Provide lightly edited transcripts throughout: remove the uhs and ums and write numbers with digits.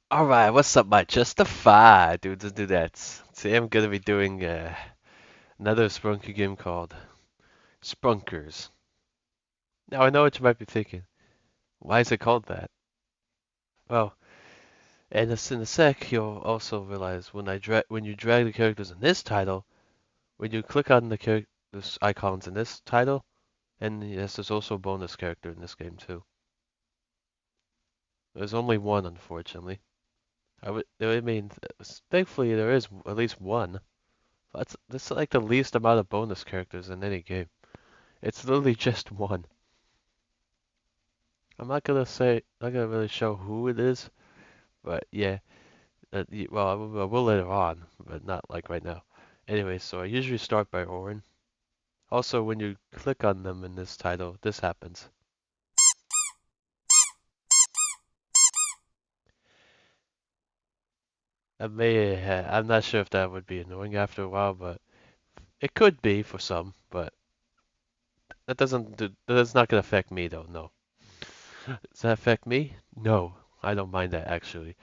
Alright, what's up, my Justify dudes and dudettes? Today I'm gonna be doing another Sprunky game called Sprunkers. Now I know what you might be thinking. Why is it called that? Well, and in a sec you'll also realize when you drag the characters in this title, when you click on the characters icons in this title, and yes, there's also a bonus character in this game too. There's only one, unfortunately. I mean, thankfully there is at least one. That's like the least amount of bonus characters in any game. It's literally just one. Not gonna really show who it is, but yeah. Well, I will later on, but not like right now. Anyway, so I usually start by Orin. Also, when you click on them in this title, this happens. I'm not sure if that would be annoying after a while, but it could be for some, but that's not gonna affect me though, no. Does that affect me? No, I don't mind that actually.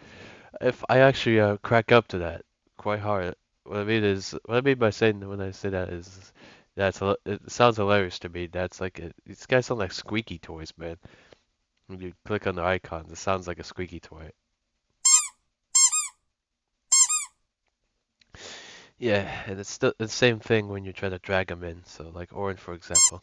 If I actually crack up to that quite hard, what I mean by saying when I say that is it sounds hilarious to me. These guys sound like squeaky toys, man. When you click on the icons, it sounds like a squeaky toy. Yeah, and it's still the same thing when you try to drag them in. So like Orange, for example.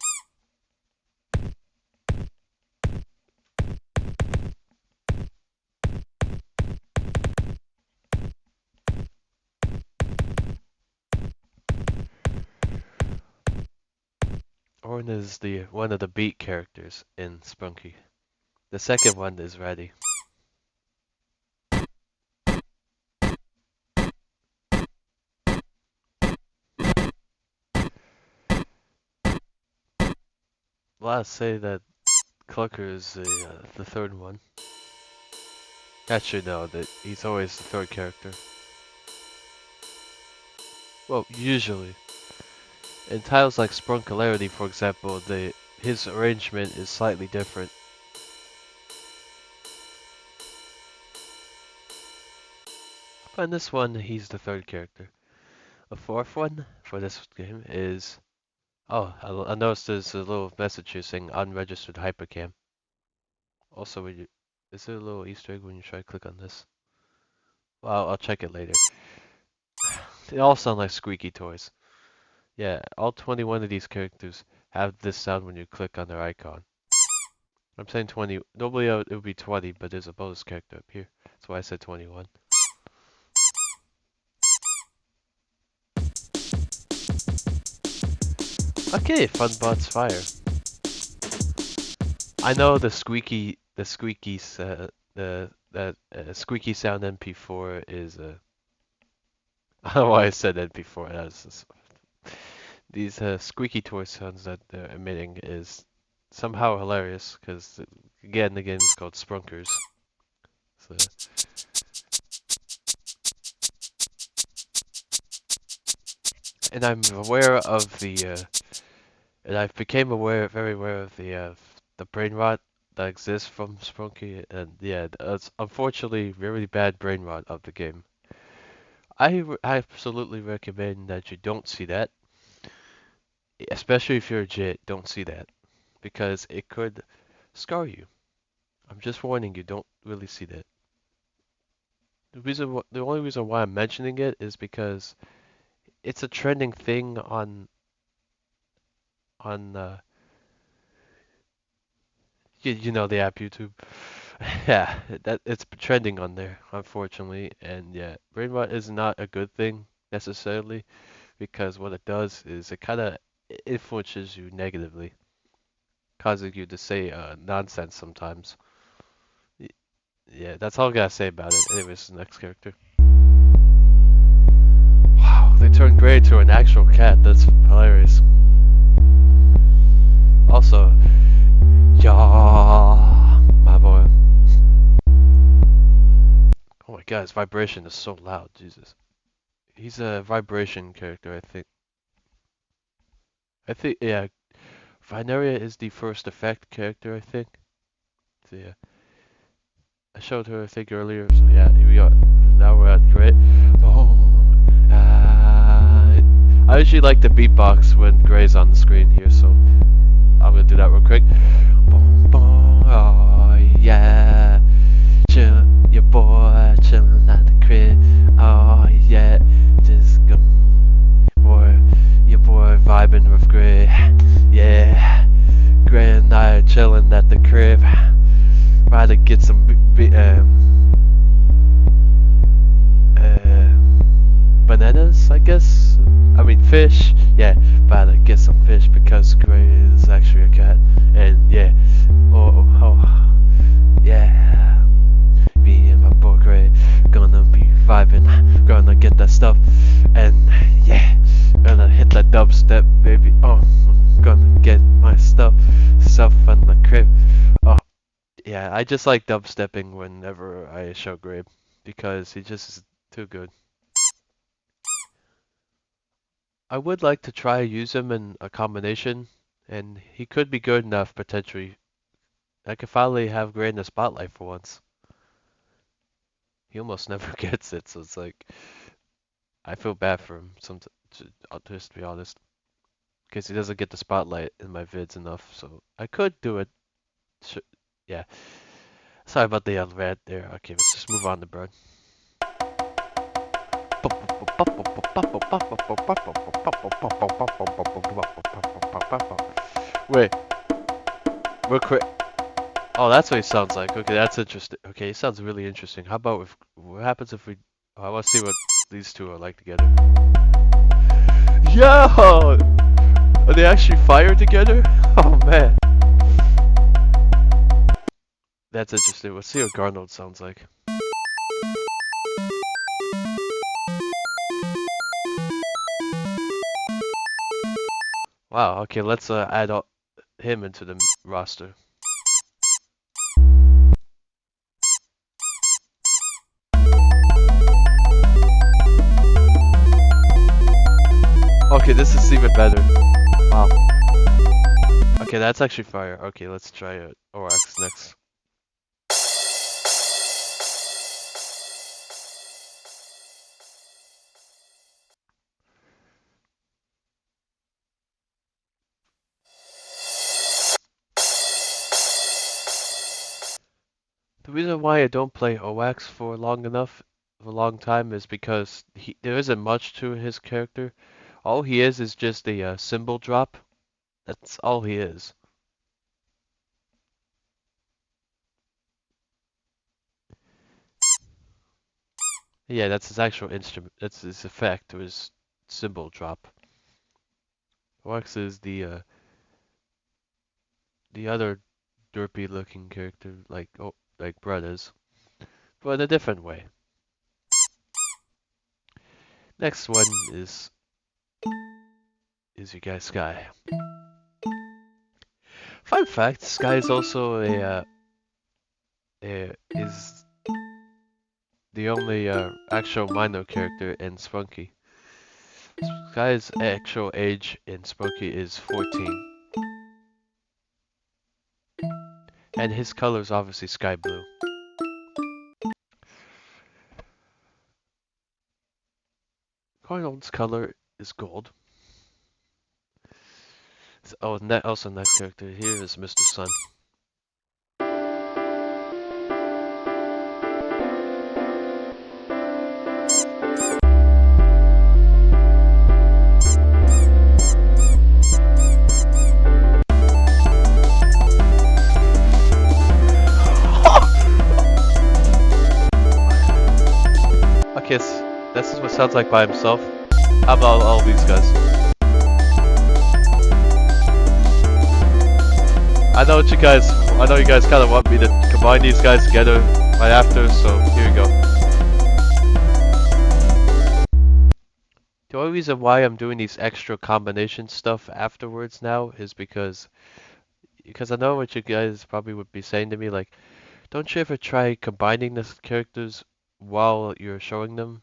Orin is the one of the beat characters in Spunky. The second one is Ready. Well, I'll say that Clucker is the third one. Actually, no, that he's always the third character. Well, usually. In titles like Sprunkularity, for example, his arrangement is slightly different. But in this one, he's the third character. The fourth one for this game is... Oh, I noticed there's a little message here saying unregistered hypercam. Also, is there a little Easter egg when you try to click on this? Well, I'll check it later. They all sound like squeaky toys. Yeah, all 21 of these characters have this sound when you click on their icon. I'm saying 20. Normally it would be 20, but there's a bonus character up here. That's why I said 21. Okay, Funbot's fire. I know the squeaky sound MP4 is I don't know why I said MP4. These squeaky toy sounds that they're emitting is somehow hilarious because again the game is called Sprunkers. So, and I'm aware of and I've became very aware of the brain rot that exists from Sprunky, and yeah, it's unfortunately really bad brain rot of the game. I absolutely recommend that you don't see that, especially if you're a JIT, don't see that, because it could scar you. I'm just warning you, don't really see that. The only reason why I'm mentioning it is because it's a trending thing on you know the app YouTube. Yeah, that it's trending on there, unfortunately, and yeah, brain rot is not a good thing necessarily because what it does is it kind of influences you negatively, causing you to say nonsense sometimes. Y- Yeah, that's all I gotta say about it. Anyways, the next character. Wow, they turned Gray to an actual cat. That's hilarious. Also, yeah, my boy. Oh my god, his vibration is so loud. Jesus. He's a vibration character, I think. Yeah, Vineria is the first effect character, I think. So yeah. I showed her, I think, earlier. So yeah, here we are. Now we're at Gray. Oh, I usually like the beatbox when Gray's on the screen here, so I'm gonna do that real quick. Boom, boom, oh yeah, chill, your boy chillin' at the crib. Oh yeah, just go boy, your boy vibing with Gray. Yeah, Gray and I are chillin' at the crib. Try to get some bananas, I guess. I mean fish. Yeah, about to get some fish because Gray is actually a cat. And yeah, yeah. Me and my boy Gray gonna be vibing, gonna get that stuff, and yeah, gonna hit that dubstep, baby. Oh, I'm gonna get my stuff on the crib. Oh, yeah, I just like dubstepping whenever I show Gray because he just is too good. I would like to try use him in a combination, and he could be good enough potentially. I could finally have Gray in the spotlight for once. He almost never gets it, so it's like I feel bad for him. Just to be honest, because he doesn't get the spotlight in my vids enough. So I could do it. Yeah. Sorry about the rant there. Okay, let's just move on to Bird. Wait, real quick. Oh, that's what he sounds like. Okay, that's interesting. Okay, he sounds really interesting. How about if what happens if we? Oh, I want to see what these two are like together. Yo, are they actually fire together? Oh man, that's interesting. Let's see what Garnold sounds like. Wow. Okay, let's add him into the roster. Okay, this is even better. Wow. Okay, that's actually fire. Okay, let's try it. OX next. The reason why I don't play OX for a long time, is because there isn't much to his character. All he is just a symbol drop. That's all he is. Yeah, that's his actual instrument. That's his effect, or his symbol drop. OX is the other derpy looking character, like Brett is, but in a different way. Next one is you guys Sky. Fun fact: Sky is also is the only actual minor character in Spunky. Sky's actual age in Spunky is 14, and his color is obviously sky blue. Arnold's color is gold. Oh, also next character here is Mr. Sun. Okay, this is what sounds like by himself. How about all these guys? I know you guys kind of want me to combine these guys together right after, so here you go. The only reason why I'm doing these extra combination stuff afterwards now is because I know what you guys probably would be saying to me, like, don't you ever try combining the characters while you're showing them?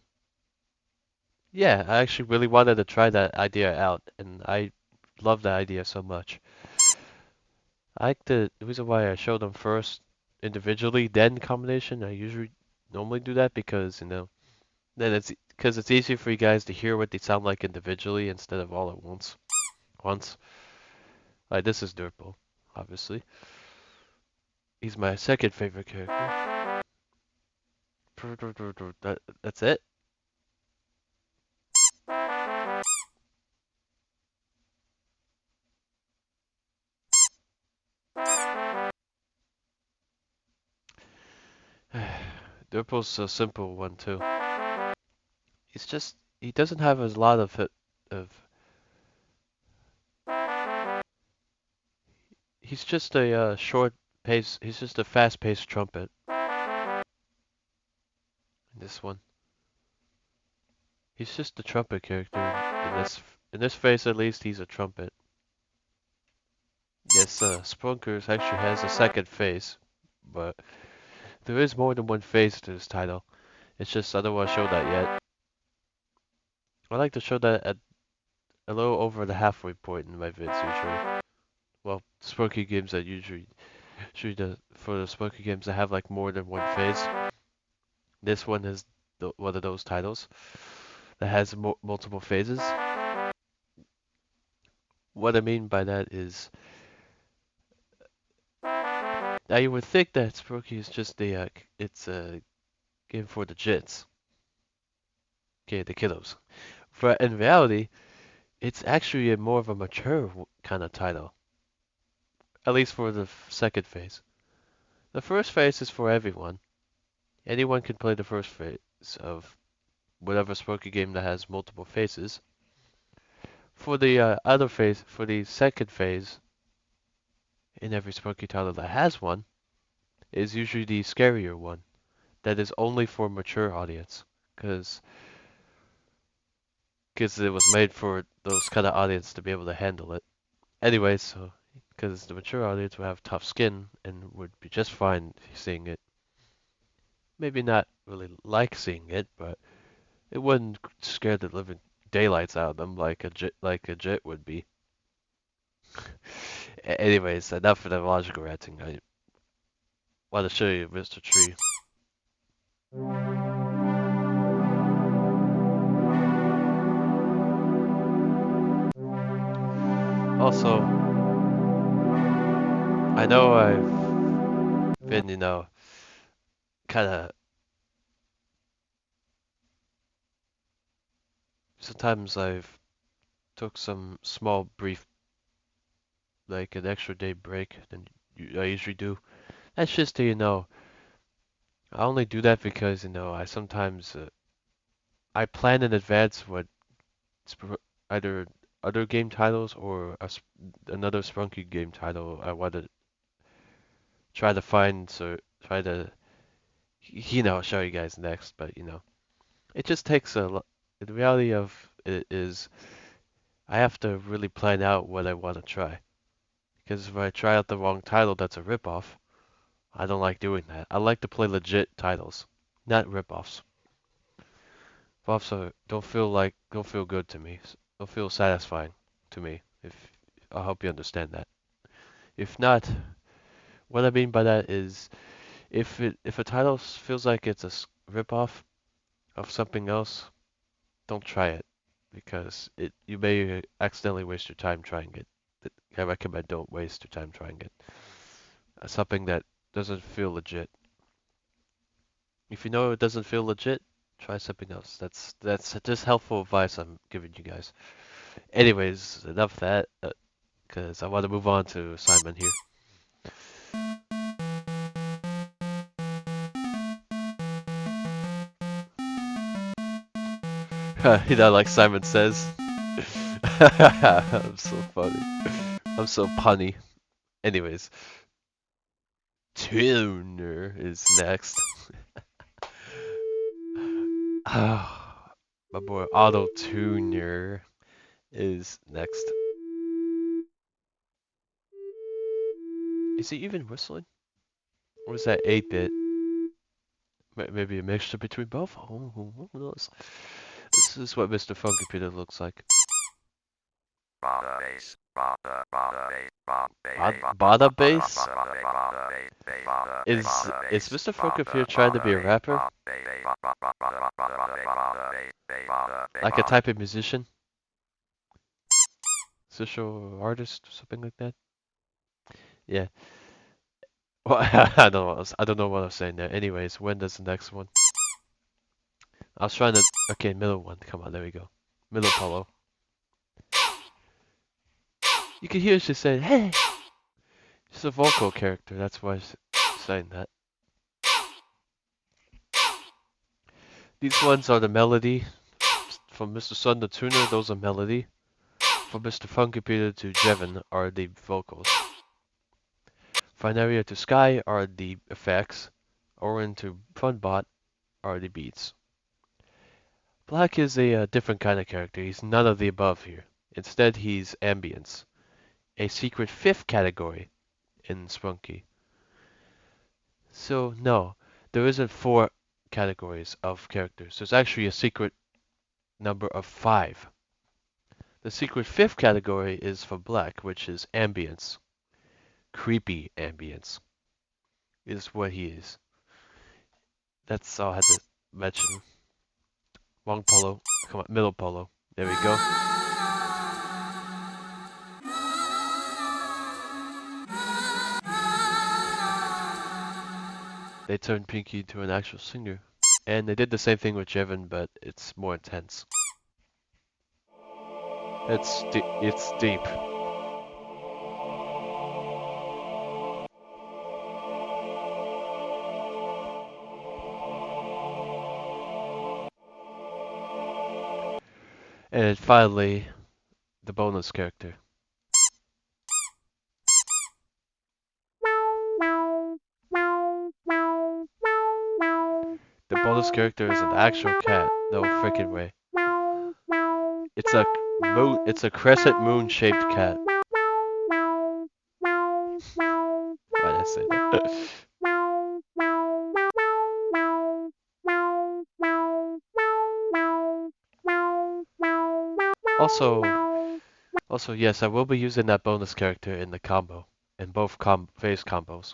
Yeah, I actually really wanted to try that idea out, and I love that idea so much. The reason why I showed them first individually, then combination. I usually normally do that because, then it's easier for you guys to hear what they sound like individually instead of all at once. Once. Like this is Dirtball, obviously. He's my second favorite character. That's it. Dirtball's a simple one too. He doesn't have a lot of of. He's just a short pace. He's just a fast-paced trumpet. This one. He's just a trumpet character. In this phase, at least, he's a trumpet. Yes, Sprunkers actually has a second phase, but there is more than one phase to this title. It's just I don't want to show that yet. I like to show that at a little over the halfway point in my vids usually. Well, Spunky games that usually for the Spunky games that have like more than one phase. This one is one of those titles that has multiple phases. What I mean by that is, now you would think that Spooky is just it's a game for the jits, okay, the kiddos. But in reality, it's actually a more of a mature kind of title, at least for the second phase. The first phase is for everyone. Anyone can play the first phase of whatever Spooky game that has multiple phases. For the other phase, for the second phase, in every Spooky title that has one, is usually the scarier one that is only for mature audience, because it was made for those kind of audience to be able to handle it. Anyway, so because the mature audience would have tough skin and would be just fine seeing it. Maybe not really like seeing it, but it wouldn't scare the living daylights out of them like a jit would be. Anyways, enough of the logical ranting. I want to show you Mr. Tree. Also, I know I've been, kind of sometimes I've took some small brief, like an extra day break than I usually do. That's just to, I only do that because, I sometimes I plan in advance what either other game titles or another Sprunky game title I want to try to find, so try to, show you guys next. But, it just takes a lot. The reality of it is I have to really plan out what I want to try. Because if I try out the wrong title that's a ripoff, I don't like doing that. I like to play legit titles, not ripoffs. Ripoffs don't feel good to me. Don't feel satisfying to me. If I hope you understand that. If not, what I mean by that is if a title feels like it's a ripoff of something else, don't try it because you may accidentally waste your time trying it. I recommend don't waste your time trying it. Something that doesn't feel legit. If you know it doesn't feel legit, try something else. That's just helpful advice I'm giving you guys. Anyways, enough of that, because I want to move on to Simon here. Like Simon says. I'm so funny. I'm so punny. Anyways, Tuner is next. My boy Auto Tuner is next. Is he even whistling? Or is that 8-bit? Maybe a mixture between both? Oh, who knows? This is what Mr. Funky Peter looks like. Bada bass? Is Mr. Funker here trying to be a rapper? Like a type of musician? Social artist, something like that? Yeah. Well, I don't know what I was saying there. Anyways, when does the next one? I was trying to. Okay, middle one. Come on, there we go. Middle polo. You can hear she saying, "Hey." She's a vocal character. That's why she's saying that. These ones are the melody. From Mr. Sun the Tuner, those are melody. From Mr. Funky Peter to Jevon are the vocals. Finaria to Sky are the effects. Orin to Funbot are the beats. Black is a different kind of character. He's none of the above here. Instead, he's ambience, a secret fifth category in Spunky. So no, there isn't four categories of characters. There's actually a secret number of 5. The secret fifth category is for Black, which is ambience. Creepy ambience is what he is. That's all I had to mention. Long polo, come on, middle polo. There we go. They turned Pinky into an actual singer. And they did the same thing with Jevon, but it's more intense. It's deep. And finally, the bonus character. The bonus character is an actual cat. No freaking way. It's a crescent moon shaped cat. Why did I say that? Also, yes, I will be using that bonus character in the combo, in both phase combos,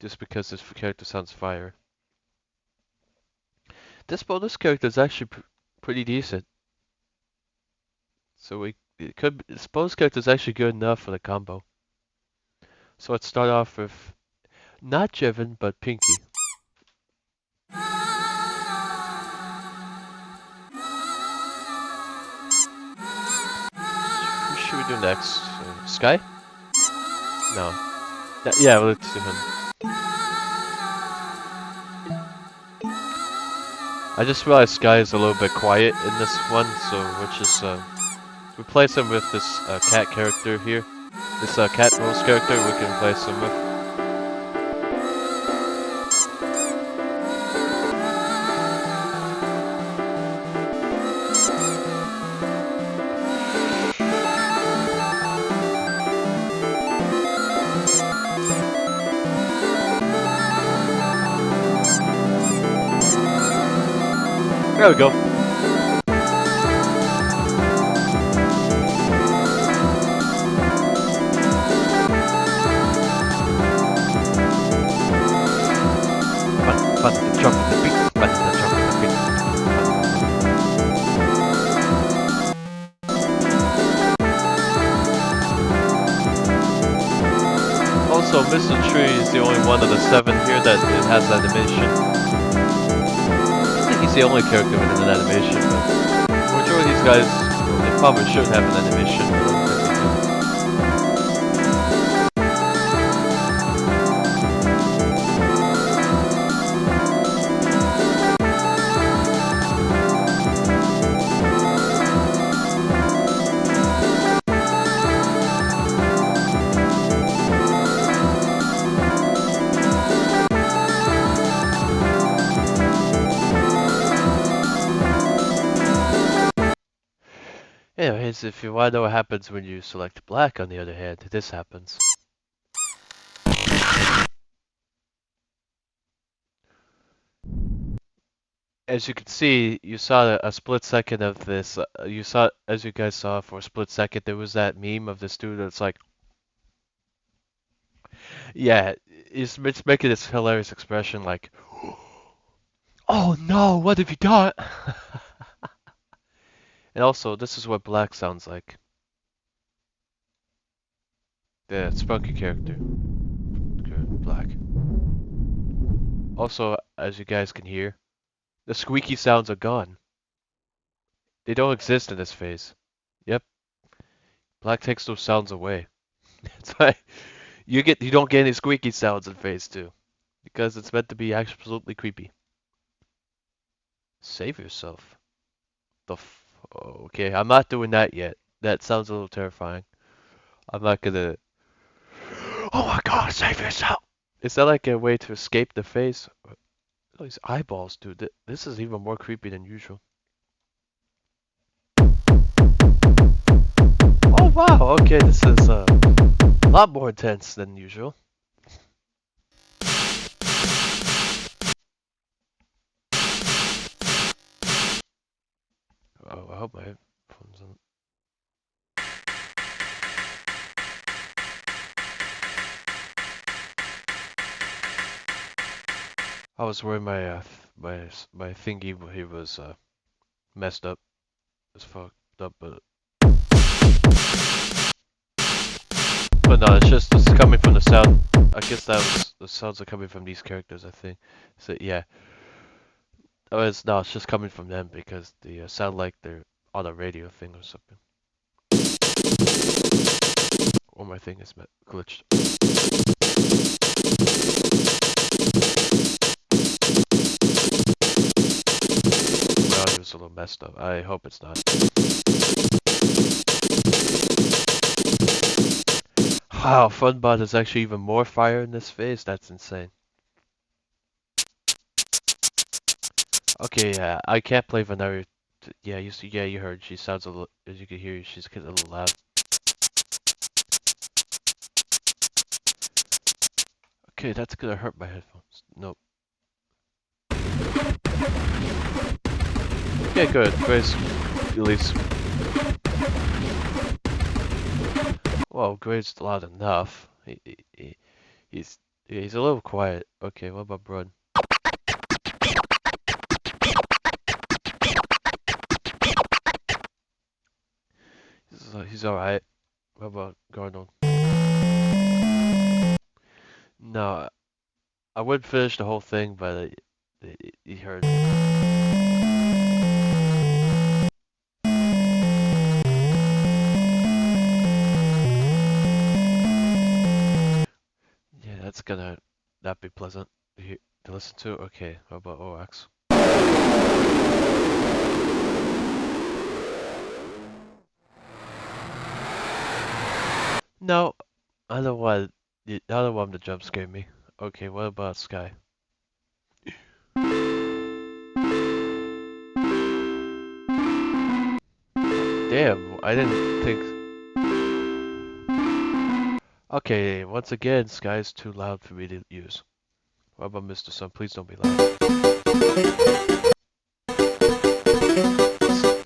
just because this character sounds fire. This bonus character is actually pretty decent. So this bonus character is actually good enough for the combo. So let's start off with not Jevon, but Pinky. Who should we do next? Sky? No. Yeah, let's do him. I just realized Sky is a little bit quiet in this one, so we'll just replace him with this cat character here. This cat bonus character we can replace him with. There we go. Button the drum with the beat. Button the drum with the beat. Also, Mr. Tree is the only one of the 7 here that has animation. He's the only character with an animation, but the majority of these guys, well, they probably should have an animation, but I don't think they do. Anyways, if you want to know what happens when you select Black, on the other hand, this happens. as you can see, you saw a split second of this. You saw, as you guys saw for a split second, there was that meme of this dude that's like, yeah, it's making this hilarious expression like, oh no, what have you done? And also, this is what Black sounds like. The Spunky character. Good, Black. Also, as you guys can hear, the squeaky sounds are gone. They don't exist in this phase. Yep, Black takes those sounds away. That's why you don't get any squeaky sounds in phase 2. Because it's meant to be absolutely creepy. Save yourself. Okay, I'm not doing that yet. That sounds a little terrifying. I'm not gonna. Oh my god, save yourself! Is that like a way to escape the phase? Oh, these eyeballs, dude. This is even more creepy than usual. Oh wow, okay, this is a lot more intense than usual. Oh, I hope my headphones on. I was worried my thingy he was messed up. It's fucked up, but no, it's coming from the sound. I guess that was the sounds are coming from these characters. I think. So yeah, it's just coming from them because they sound like they're on a radio thing or something. Or my thing is glitched. My audio's a little messed up. I hope it's not. Wow, Funbot is actually even more fire in this phase. That's insane. Okay, yeah, I can't play Vanilla. Yeah, you heard. She sounds a little, as you can hear, she's getting a little loud. Okay, that's gonna hurt my headphones. Nope. Okay, good. Grace, release. Well, Grace's loud enough. He's a little quiet. Okay, what about Brun? He's alright. What about Gardner? No, I would finish the whole thing, but he heard. Yeah, that's gonna not be pleasant to listen to. Okay, what about OX? No, I don't want. I don't want him to jump scare me. Okay, what about Sky? Damn, I didn't think. Okay, once again, Sky's too loud for me to use. What about Mr. Sun? Please don't be loud.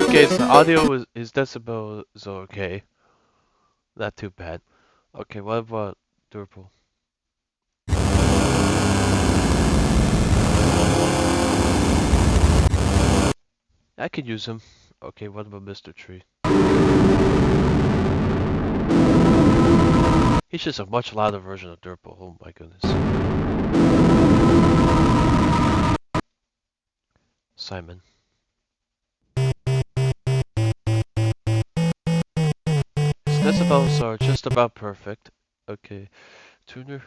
Okay, so audio his decibel is okay. Not too bad. Okay, what about Durple? I could use him. Okay, what about Mr. Tree? He's just a much louder version of Durple. Oh my goodness. Simon. His decibels are just about perfect. Okay, Tuner.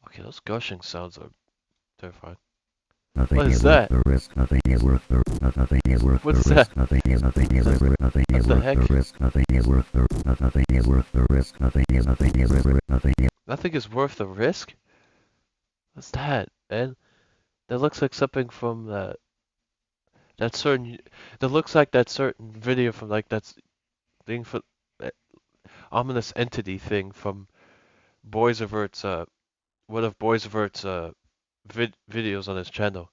Okay, those gushing sounds are terrifying. What is that? Nothing is worth the risk. Nothing is worth What's the risk. that? Nothing is worth the risk. Nothing is worth the risk. Nothing is worth the risk. Nothing is worth the risk. Nothing is Nothing is worth the risk? What's that, man? That looks like something from that certain. That looks like that certain video from like that thing for that ominous entity thing from Boys Avert's one of Boys Avert's videos on his channel.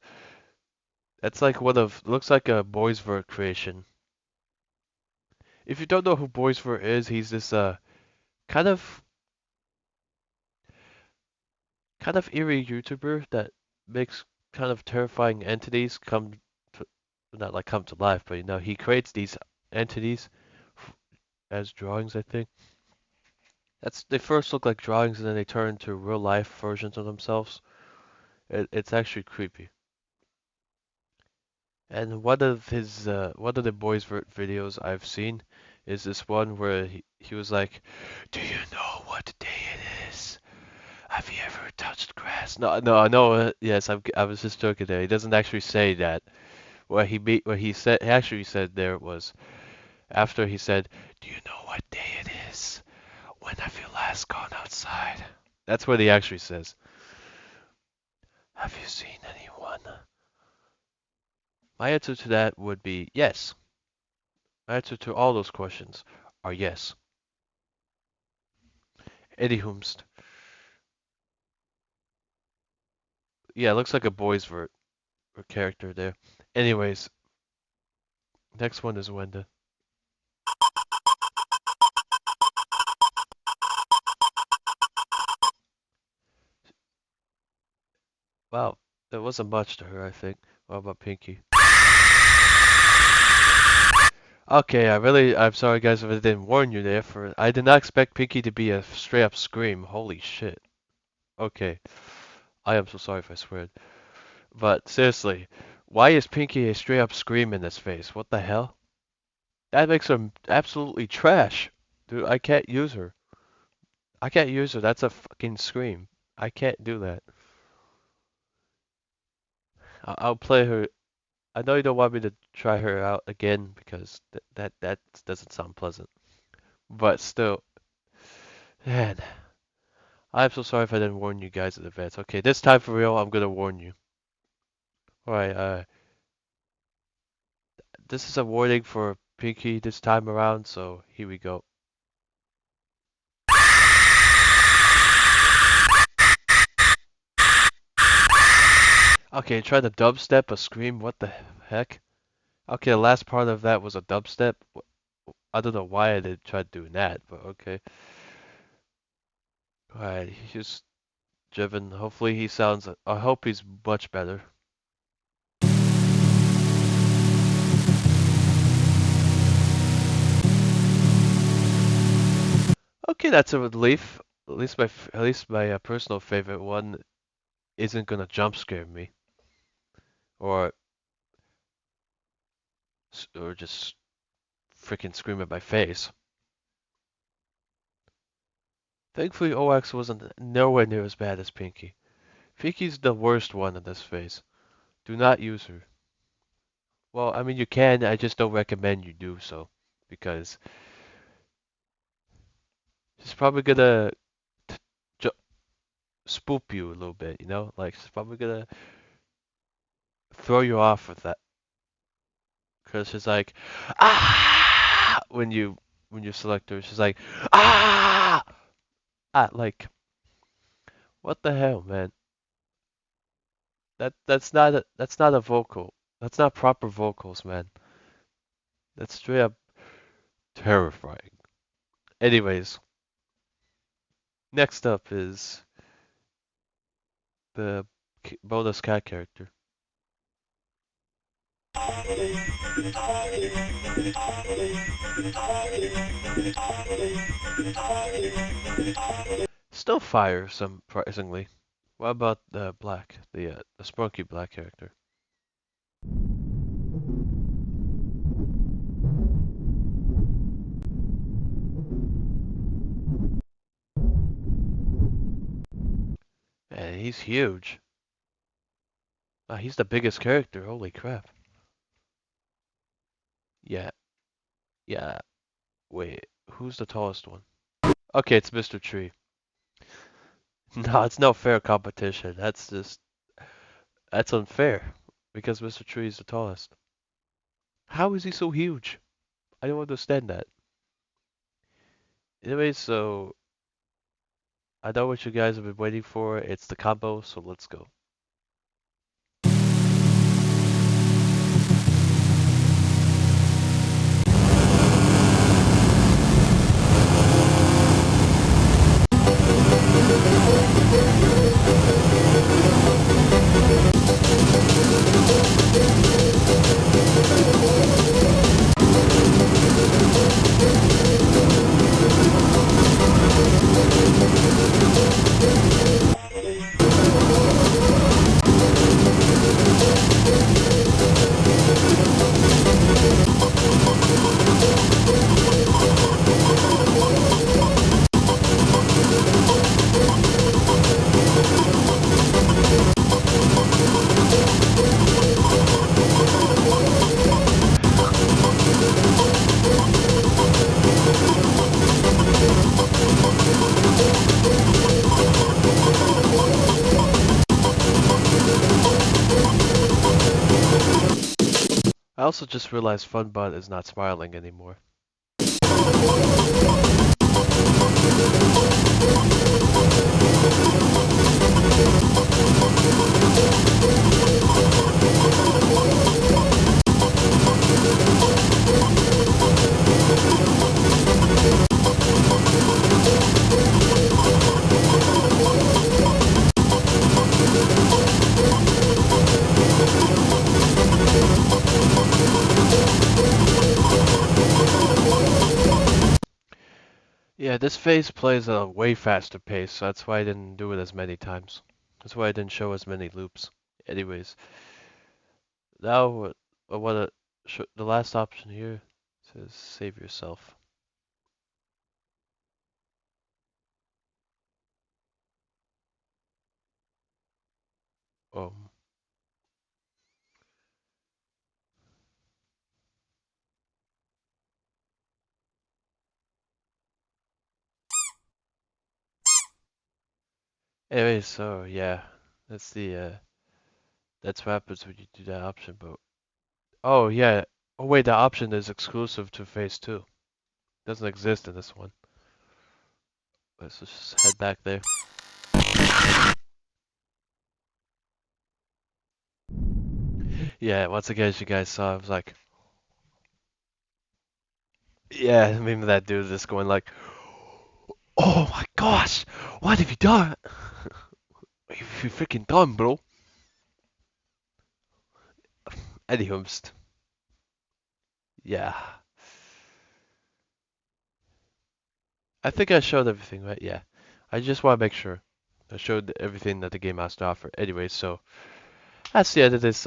That's like one of looks like a Boys Avert creation. If you don't know who Boys Avert is, he's this kind of kind of eerie YouTuber that makes kind of terrifying entities come to not like come to life, but you know he creates these entities as drawings. I think that's they first look like drawings and then they turn into real life versions of themselves. It's actually creepy. And one of the boys' videos I've seen is this one where he was like, "Do you know what day it is? Have you ever touched grass?" No, no, I know. Yes, I was just joking there. He doesn't actually say that. What he said, he actually said there was after he said, "Do you know what day it is? When have you last gone outside?" That's what he actually says. Have you seen anyone? My answer to that would be yes. My answer to all those questions are yes. Anywhomst. Yeah, it looks like a boy's vert or character there. Anyways, next one is Wenda. Wow, there wasn't much to her, I think. What about Pinky? Okay, I'm sorry guys if I didn't warn you there I did not expect Pinky to be a straight up scream. Holy shit. Okay, I am so sorry if I swear. But seriously, why is Pinky a straight up scream in this face? What the hell? That makes her absolutely trash. Dude, I can't use her. I can't use her. That's a fucking scream. I can't do that. I'll play her. I know you don't want me to try her out again because that doesn't sound pleasant. But still, man, I'm so sorry if I didn't warn you guys in advance. Okay, this time for real, I'm gonna warn you. Alright, this is a warning for Pinky this time around, so here we go. Okay, try the dubstep, a scream, what the heck? Okay, the last part of that was a dubstep. I don't know why I did try doing that, but okay. Alright, he's driven. Hopefully he sounds, I hope he's much better. Okay, that's a relief. At least my personal favorite one isn't gonna jump scare me or or just freaking scream at my face. Thankfully, OX wasn't nowhere near as bad as Pinky. Pinky's the worst one in this phase. Do not use her. Well, I mean you can. I just don't recommend you do so because she's probably gonna t- spook you a little bit. You know, like she's probably gonna throw you off with that because she's like, ah, when you select her, she's like, ah, like what the hell, man? That's not a vocal. That's not proper vocals, man. That's straight up terrifying. Anyways, next up is the bonus cat character. Still fire, surprisingly. What about the black, the spunky black character? Man, he's huge. He's the biggest character. Holy crap. Yeah, yeah. Wait, who's the tallest one? Okay, it's Mr. Tree. No, it's no fair competition. That's unfair because Mr. Tree is the tallest. How is he so huge? I don't understand that. Anyway, so I know what you guys have been waiting for. It's the combo, so let's go. I also just realized Funbot is not smiling anymore. Yeah, this phase plays at a way faster pace, so that's why I didn't do it as many times. That's why I didn't show as many loops. Anyways, now what the last option here says save yourself. Um, anyways, so yeah, that's the that's what happens when you do that option. But oh yeah, oh wait, that option is exclusive to phase two. Doesn't exist in this one. Let's just head back there. Yeah, once again, as you guys saw, I was like, yeah, maybe that dude is going like, oh my gosh, what have you done? You freaking done, bro. Anywho, yeah. I think I showed everything, right? Yeah. I just want to make sure. I showed everything that the game has to offer. Anyway, so that's the end of this.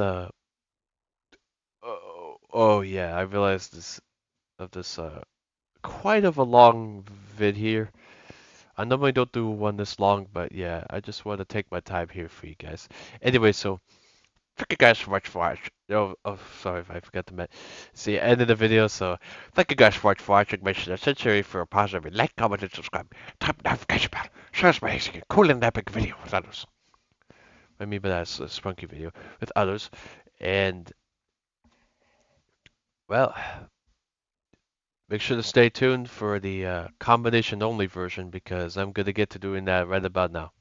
Oh yeah, I realized this quite of a long vid here. I normally don't do one this long, but yeah, I just want to take my time here for you guys. Anyway, so thank you guys so much for watching. Oh, sorry if I forgot to see end of the video. So thank you guys so much for watching. Make sure to subscribe for a positive like, comment, and subscribe. Tap the notification bell. Share this amazing, cool, and epic video with others. I mean, but that's a spunky video with others. And well, make sure to stay tuned for the combination only version because I'm gonna get to doing that right about now.